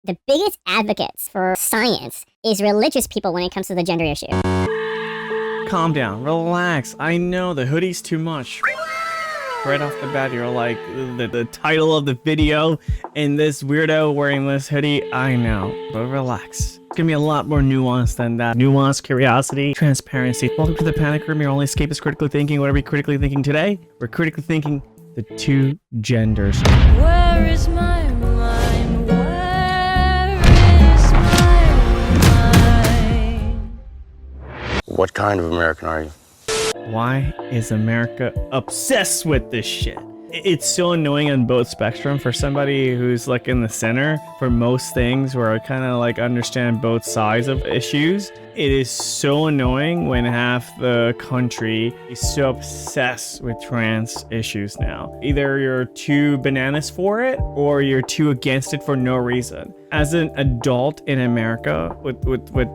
The biggest advocates for science is religious people when it comes to the gender issue. Calm down, relax. I know the hoodie's too much. Right off the bat, you're like, the title of the video and this weirdo wearing this hoodie. I know, but relax. It's gonna be a lot more nuanced than that. Nuance, curiosity, transparency. Welcome to the Panik Room. Your only escape is critically thinking. What are we critically thinking today? We're critically thinking the two genders. Where is my mind? Where is my mind? What kind of American are you? Why is America obsessed with this shit? It's so annoying on both spectrum for somebody who's like in the center for most things where I kind of like understand both sides of issues. It is so annoying when half the country is so obsessed with trans issues now. Either you're too bananas for it or you're too against it for no reason. As an adult in America with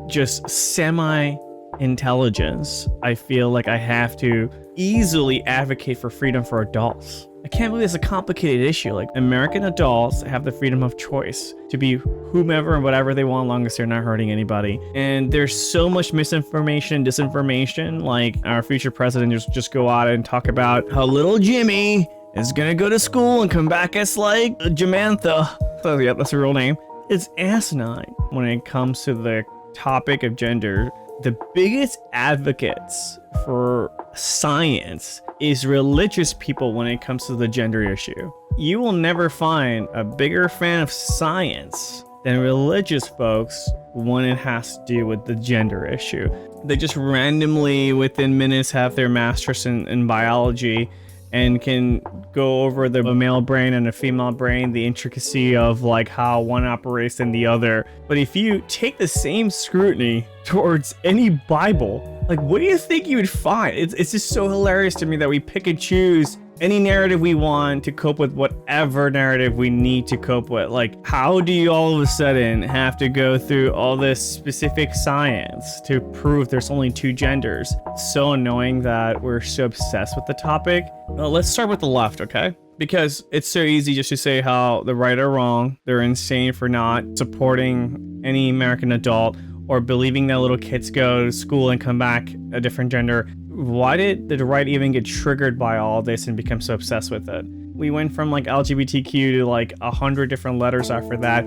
just semi-intelligence, I feel like I have to easily advocate for freedom for adults. I can't believe it's a complicated issue. Like, American adults have the freedom of choice to be whomever and whatever they want, long as they're not hurting anybody. And there's so much misinformation and disinformation. Like, our future president just go out and talk about how little Jimmy is gonna go to school and come back as like Jamantha. So, yeah, that's her real name. It's asinine when it comes to the topic of gender. The biggest advocates for science is religious people when it comes to the gender issue. You will never find a bigger fan of science than religious folks when it has to do with the gender issue. They just randomly within minutes have their master's in biology and can go over the male brain and the female brain, the intricacy of like how one operates than the other. But if you take the same scrutiny towards any Bible, like, what do you think you would find? It's just so hilarious to me that we pick and choose any narrative we want to cope with whatever narrative we need to cope with. Like, how do you all of a sudden have to go through all this specific science to prove there's only two genders? It's so annoying that we're so obsessed with the topic. Well, let's start with the left, okay? Because it's so easy just to say how the right are wrong. They're insane for not supporting any American adult or believing that little kids go to school and come back a different gender. Why did the right even get triggered by all this and become so obsessed with it? We went from like LGBTQ to like 100 different letters after that.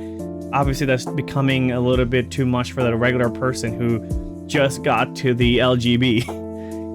Obviously, that's becoming a little bit too much for the regular person who just got to the LGB.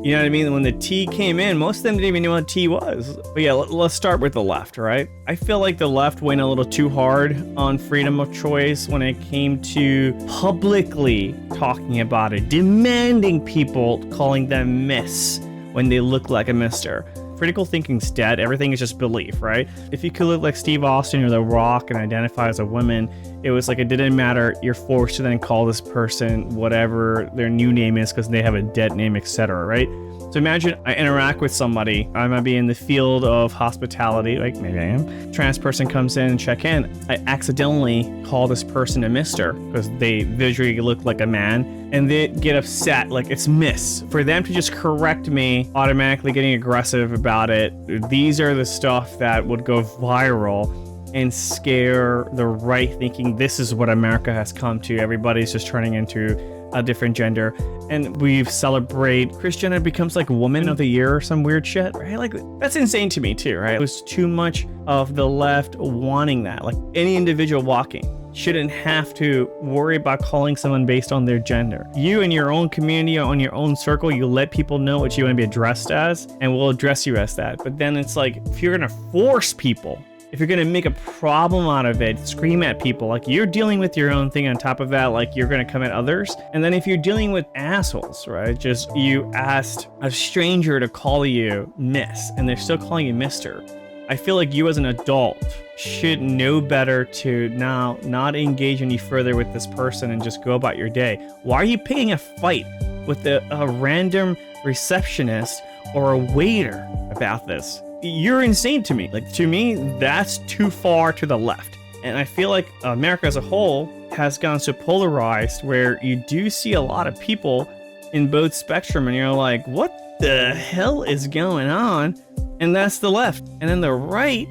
You know what I mean? When the T came in, most of them didn't even know what T was. But yeah, let's start with the left, right? I feel like the left went a little too hard on freedom of choice when it came to publicly talking about it, demanding people calling them miss when they look like a mister. Critical thinking's dead. Everything is just belief, right? If you could look like Steve Austin or The Rock and identify as a woman, it was like it didn't matter. You're forced to then call this person whatever their new name is because they have a dead name, etc., right? So imagine I interact with somebody. I might be in the field of hospitality, like maybe I am. Trans person comes in and check in. I accidentally call this person a mister because they visually look like a man and they get upset like it's miss. For them to just correct me, automatically getting aggressive about it, these are the stuff that would go viral and scare the right, thinking this is what America has come to. Everybody's just turning into a different gender, and we celebrate Kris Jenner becomes like woman of the year or some weird shit, right? Like, that's insane to me too, right? It was too much of the left wanting that. Like, any individual walking shouldn't have to worry about calling someone based on their gender. You in your own community, on your own circle, you let people know what you want to be addressed as, and we'll address you as that. But then it's like, if you're gonna force people, if you're gonna make a problem out of it, scream at people, like you're dealing with your own thing on top of that, like you're gonna come at others. And then if you're dealing with assholes, right? Just you asked a stranger to call you miss and they're still calling you mister. I feel like you as an adult should know better to now not engage any further with this person and just go about your day. Why are you picking a fight with a random receptionist or a waiter about this? You're insane to me. Like, to me, that's too far to the left. And I feel like America as a whole has gone so polarized where you do see a lot of people in both spectrum and you're like, what the hell is going on? And that's the left. And then the right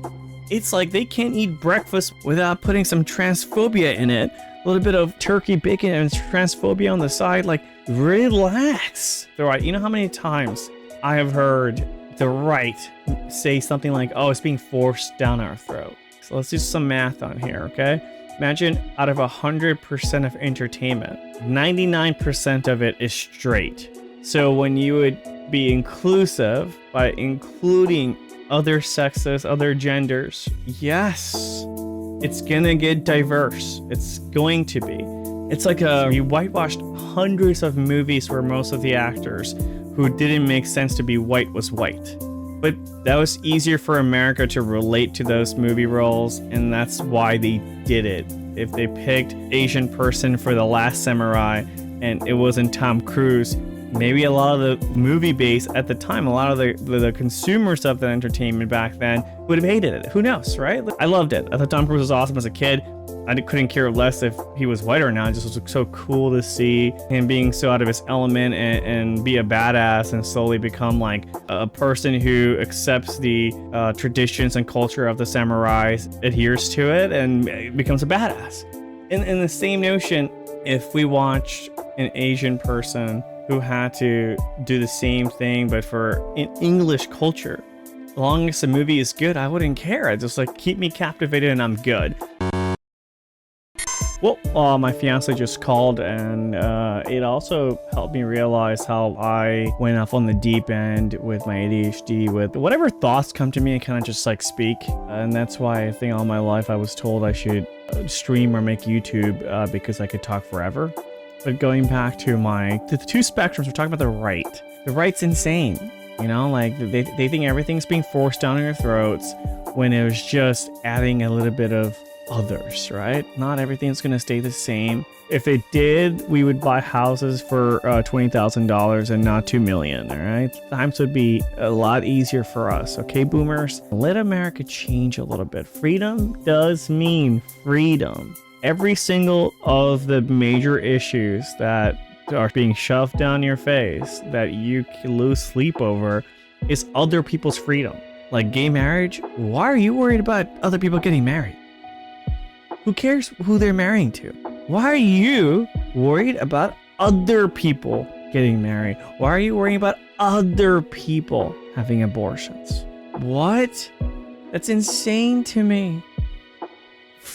It's like they can't eat breakfast without putting some transphobia in it. A little bit of turkey bacon and transphobia on the side. Like, relax. The right. You know how many times I have heard the right say something like, oh, it's being forced down our throat. So let's do some math on here, okay? Imagine out of 100% of entertainment, 99% of it is straight. So when you would be inclusive by including other sexes, other genders, yes, it's gonna get diverse. It's going to be. It's like you whitewashed hundreds of movies where most of the actors who didn't make sense to be white was white. But that was easier for America to relate to those movie roles, and that's why they did it. If they picked Asian person for The Last Samurai and it wasn't Tom Cruise, maybe a lot of the movie base at the time, a lot of the consumers of the entertainment back then would have hated it. Who knows, right? I loved it. I thought Tom Cruise was awesome as a kid. I couldn't care less if he was white or not. It just was so cool to see him being so out of his element and be a badass and slowly become like a person who accepts the traditions and culture of the samurais, adheres to it, and becomes a badass. In the same notion, if we watched an Asian person who had to do the same thing but for English culture, as long as the movie is good, I wouldn't care. It's just like, keep me captivated and I'm good. Well, my fiance just called, and it also helped me realize how I went off on the deep end with my ADHD, with whatever thoughts come to me, I kind of just like speak. And that's why I think all my life I was told I should stream or make YouTube because I could talk forever. But going back to the two spectrums, we're talking about the right. The right's insane. You know, like they think everything's being forced down their throats when it was just adding a little bit of others, right? Not everything's gonna stay the same. If it did, we would buy houses for $20,000 and not $2 million. All right, times would be a lot easier for us. Okay, boomers, let America change a little bit. Freedom does mean freedom. Every single of the major issues that are being shoved down your face that you can lose sleep over is other people's freedom. Like gay marriage, why are you worried about other people getting married? Who cares who they're marrying to? Why are you worried about other people getting married? Why are you worrying about other people having abortions? What? That's insane to me.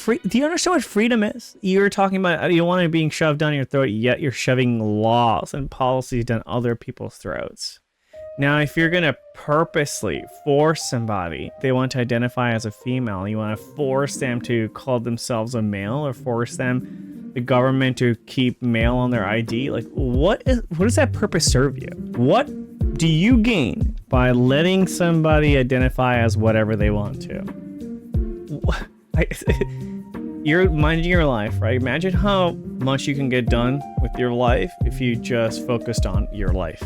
Do you understand what freedom is? You're talking about you don't want it being shoved down your throat, yet you're shoving laws and policies down other people's throats. Now, if you're going to purposely force somebody, they want to identify as a female, you want to force them to call themselves a male or force them, the government, to keep male on their ID, like what does that purpose serve you? What do you gain by letting somebody identify as whatever they want to? You're minding your life, right? Imagine how much you can get done with your life if you just focused on your life.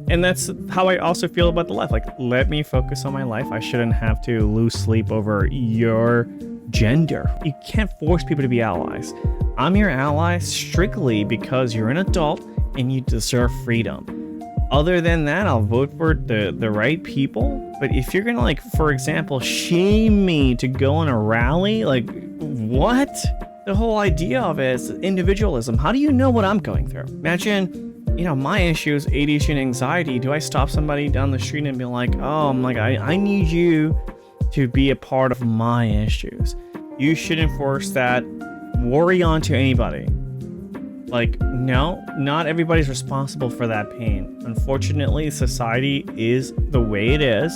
And that's how I also feel about the life. Like, let me focus on my life. I shouldn't have to lose sleep over your gender. You can't force people to be allies. I'm your ally strictly because you're an adult and you deserve freedom. Other than that, I'll vote for the right people. But if you're gonna, like, for example, shame me to go on a rally, like, what? The whole idea of it is individualism. How do you know what I'm going through? Imagine, you know, my issue is ADHD and anxiety. Do I stop somebody down the street and be like, oh, I need you to be a part of my issues? You shouldn't force that worry onto anybody. Like, no, not everybody's responsible for that pain. Unfortunately, society is the way it is.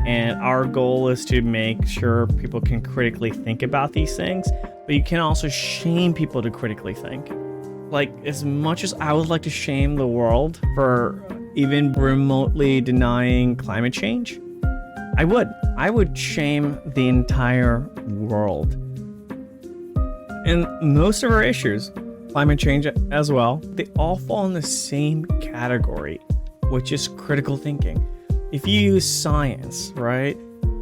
And our goal is to make sure people can critically think about these things, but you can also shame people to critically think. Like, as much as I would like to shame the world for even remotely denying climate change, I would shame the entire world. And most of our issues, climate change as well, they all fall in the same category, which is critical thinking. If you use science, right,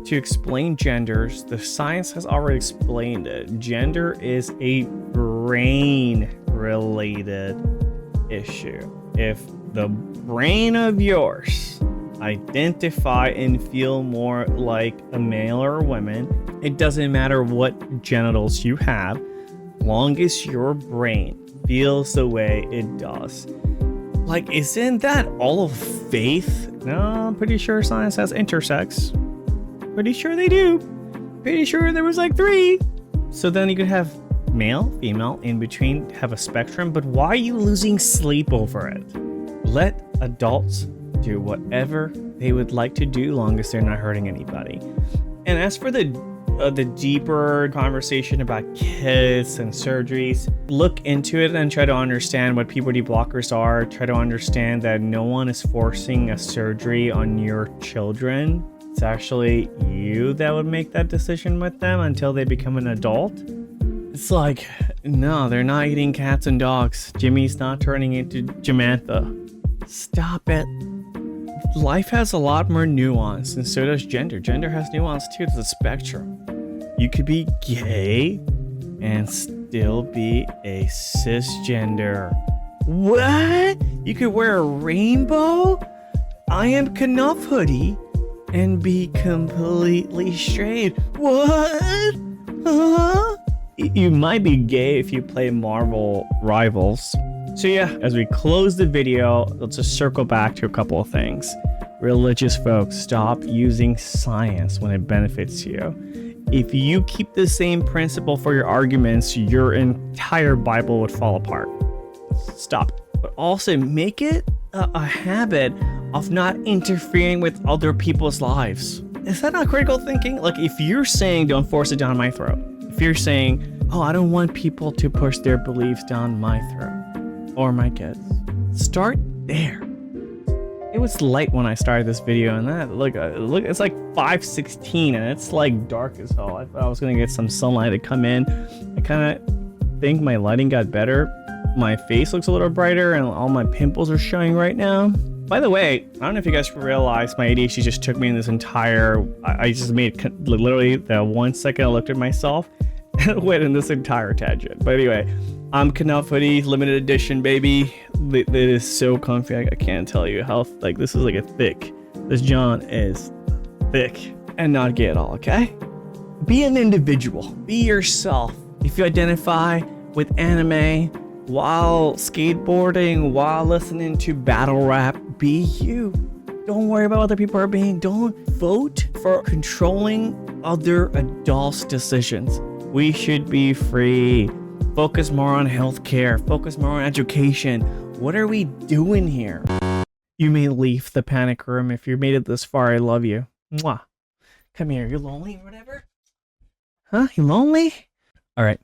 to explain genders, the science has already explained it. Gender is a brain-related issue. If the brain of yours identify and feel more like a male or a woman. It doesn't matter what genitals you have, long as your brain feels the way it does. Like, isn't that all of faith? No, I'm pretty sure science has intersex. Pretty sure they do. Pretty sure there was like 3. So then you could have male, female, in between, have a spectrum, but why are you losing sleep over it? Let adults do whatever they would like to do, long as they're not hurting anybody. And as for the deeper conversation about kids and surgeries, look into it and try to understand what puberty blockers are. Try to understand that no one is forcing a surgery on your children. It's actually you that would make that decision with them until they become an adult. It's like, no, they're not eating cats and dogs. Jimmy's not turning into Jamantha. Stop it. Life has a lot more nuance, and so does gender. Gender has nuance too. It's a spectrum. You could be gay and still be a cisgender. What? You could wear a rainbow? I am Kenough hoodie and be completely straight. What? Huh? You might be gay if you play Marvel Rivals. So yeah, as we close the video, let's just circle back to a couple of things. Religious folks, stop using science when it benefits you. If you keep the same principle for your arguments, your entire Bible would fall apart. Stop. But also make it a habit of not interfering with other people's lives. Is that not critical thinking? Like, if you're saying don't force it down my throat, if you're saying, oh, I don't want people to push their beliefs down my throat or my kids, start there. It was light when I started this video, and that look, it's like 5:16 and it's like dark as hell. I thought I was gonna get some sunlight to come in. I kind of think my lighting got better. My face looks a little brighter and all my pimples are showing right now. By the way, I don't know if you guys realize my ADHD just took me in this entire, I just made literally the 1 second I looked at myself and went in this entire tangent. But anyway, I'm Kenough hoodie, limited edition, baby. It is so comfy. I can't tell you how, like, this is like a thick. This John is thick and not gay at all, okay? Be an individual. Be yourself. If you identify with anime while skateboarding, while listening to battle rap, be you. Don't worry about what other people are being. Don't vote for controlling other adults' decisions. We should be free. Focus more on healthcare. Focus more on education. What are we doing here? You may leave the panic room if you made it this far. I love you. Mwah. Come here. You lonely or whatever? Huh? You lonely? All right.